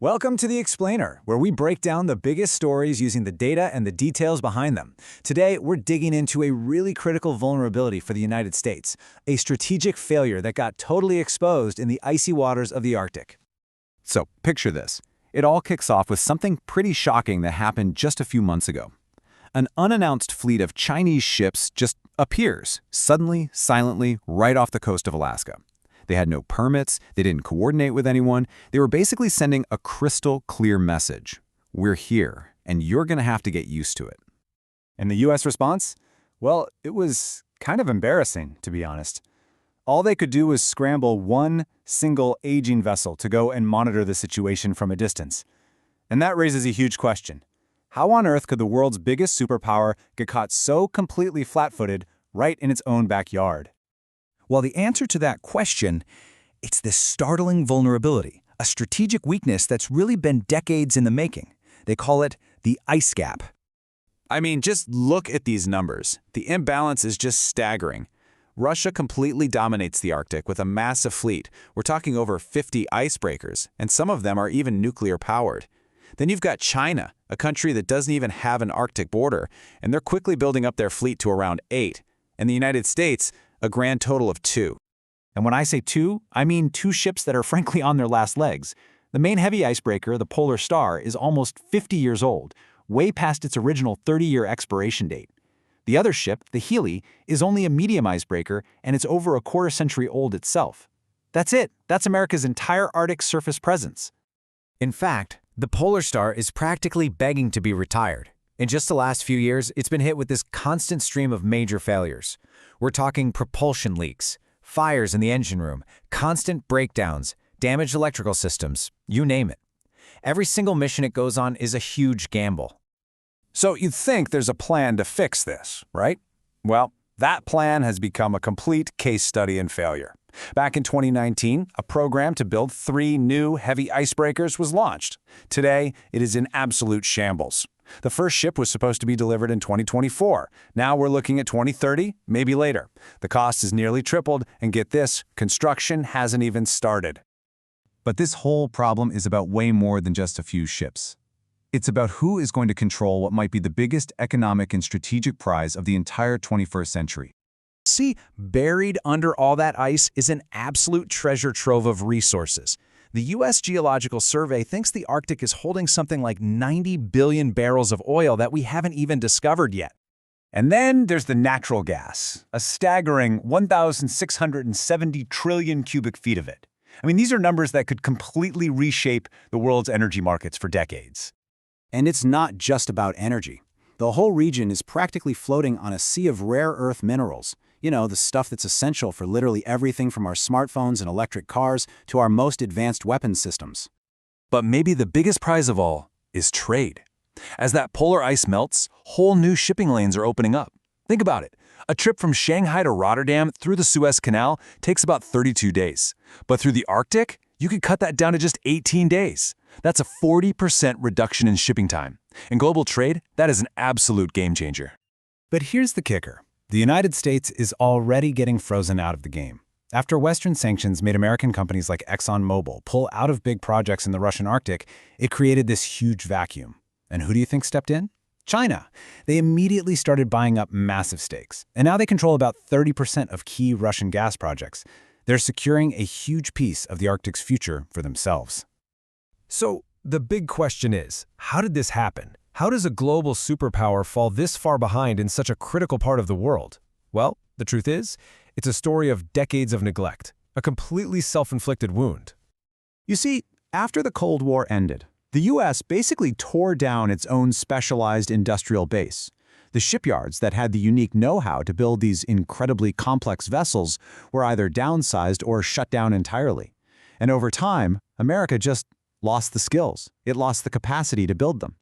Welcome to The Explainer, where we break down the biggest stories using the data and the details behind them. Today, we're digging into a really critical vulnerability for the United States, a strategic failure that got totally exposed in the icy waters of the Arctic. So, picture this. It all kicks off with something pretty shocking that happened just a few months ago. An unannounced fleet of Chinese ships just appears, suddenly, silently, right off the coast of Alaska. They had no permits, they didn't coordinate with anyone, they were basically sending a crystal clear message. We're here, and you're gonna have to get used to it. And the U.S. response? Well, it was kind of embarrassing, to be honest. All they could do was scramble one single aging vessel to go and monitor the situation from a distance. And that raises a huge question. How on earth could the world's biggest superpower get caught so completely flat-footed right in its own backyard? Well, the answer to that question, it's this startling vulnerability, a strategic weakness that's really been decades in the making. They call it the ice gap. I mean, just look at these numbers. The imbalance is just staggering. Russia completely dominates the Arctic with a massive fleet. We're talking over 50 icebreakers, and some of them are even nuclear-powered. Then you've got China, a country that doesn't even have an Arctic border, and they're quickly building up their fleet to around 8. And the United States, a grand total of 2. And when I say 2, I mean 2 ships that are frankly on their last legs. The main heavy icebreaker, the Polar Star, is almost 50 years old, way past its original 30-year expiration date. The other ship, the Healy, is only a medium icebreaker, and it's over a quarter-century old itself. That's it. That's America's entire Arctic surface presence. In fact, the Polar Star is practically begging to be retired. In just the last few years, it's been hit with this constant stream of major failures. We're talking propulsion leaks, fires in the engine room, constant breakdowns, damaged electrical systems, you name it. Every single mission it goes on is a huge gamble. So you'd think there's a plan to fix this, right? Well, that plan has become a complete case study in failure. Back in 2019, a program to build 3 new heavy icebreakers was launched. Today, it is in absolute shambles. The first ship was supposed to be delivered in 2024. Now we're looking at 2030, maybe later. The cost has nearly tripled, and get this, construction hasn't even started. But this whole problem is about way more than just a few ships. It's about who is going to control what might be the biggest economic and strategic prize of the entire 21st century. See, buried under all that ice is an absolute treasure trove of resources. The US Geological Survey thinks the Arctic is holding something like 90 billion barrels of oil that we haven't even discovered yet. And then there's the natural gas, a staggering 1,670 trillion cubic feet of it. I mean, these are numbers that could completely reshape the world's energy markets for decades. And it's not just about energy. The whole region is practically floating on a sea of rare earth minerals. You know, the stuff that's essential for literally everything from our smartphones and electric cars to our most advanced weapons systems. But maybe the biggest prize of all is trade. As that polar ice melts, whole new shipping lanes are opening up. Think about it. A trip from Shanghai to Rotterdam through the Suez Canal takes about 32 days. But through the Arctic, you could cut that down to just 18 days. That's a 40% reduction in shipping time. In global trade, that is an absolute game changer. But here's the kicker. The United States is already getting frozen out of the game. After Western sanctions made American companies like ExxonMobil pull out of big projects in the Russian Arctic, it created this huge vacuum. And who do you think stepped in? China. They immediately started buying up massive stakes, and now they control about 30% of key Russian gas projects. They're securing a huge piece of the Arctic's future for themselves. So, the big question is, how did this happen? How does a global superpower fall this far behind in such a critical part of the world? Well, the truth is, it's a story of decades of neglect, a completely self-inflicted wound. You see, after the Cold War ended, the U.S. basically tore down its own specialized industrial base. The shipyards that had the unique know-how to build these incredibly complex vessels were either downsized or shut down entirely. And over time, America just lost the skills. It lost the capacity to build them.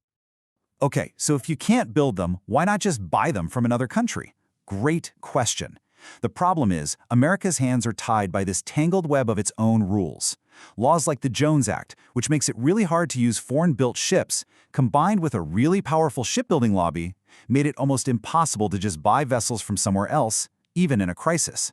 Okay, so if you can't build them, why not just buy them from another country? Great question. The problem is, America's hands are tied by this tangled web of its own rules. Laws like the Jones Act, which makes it really hard to use foreign-built ships, combined with a really powerful shipbuilding lobby, made it almost impossible to just buy vessels from somewhere else, even in a crisis.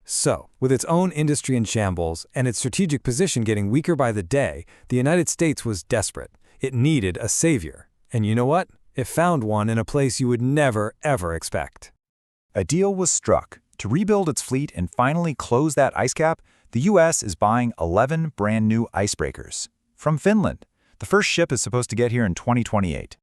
So, with its own industry in shambles and its strategic position getting weaker by the day, the United States was desperate. It needed a savior. And you know what? It found one in a place you would never, ever expect. A deal was struck. To rebuild its fleet and finally close that ice cap, the U.S. is buying 11 brand new icebreakers from Finland. The first ship is supposed to get here in 2028.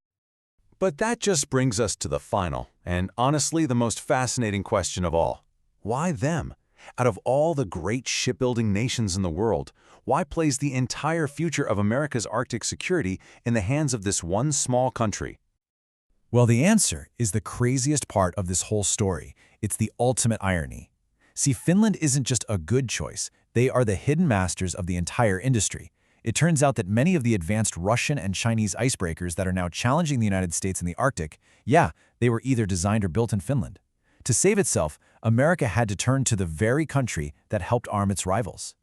But that just brings us to the final, and honestly the most fascinating question of all. Why them? Out of all the great shipbuilding nations in the world, why place the entire future of America's Arctic security in the hands of this one small country? Well, the answer is the craziest part of this whole story. It's the ultimate irony. See, Finland isn't just a good choice. They are the hidden masters of the entire industry. It turns out that many of the advanced Russian and Chinese icebreakers that are now challenging the United States in the Arctic, yeah, they were either designed or built in Finland. To save itself, America had to turn to the very country that helped arm its rivals.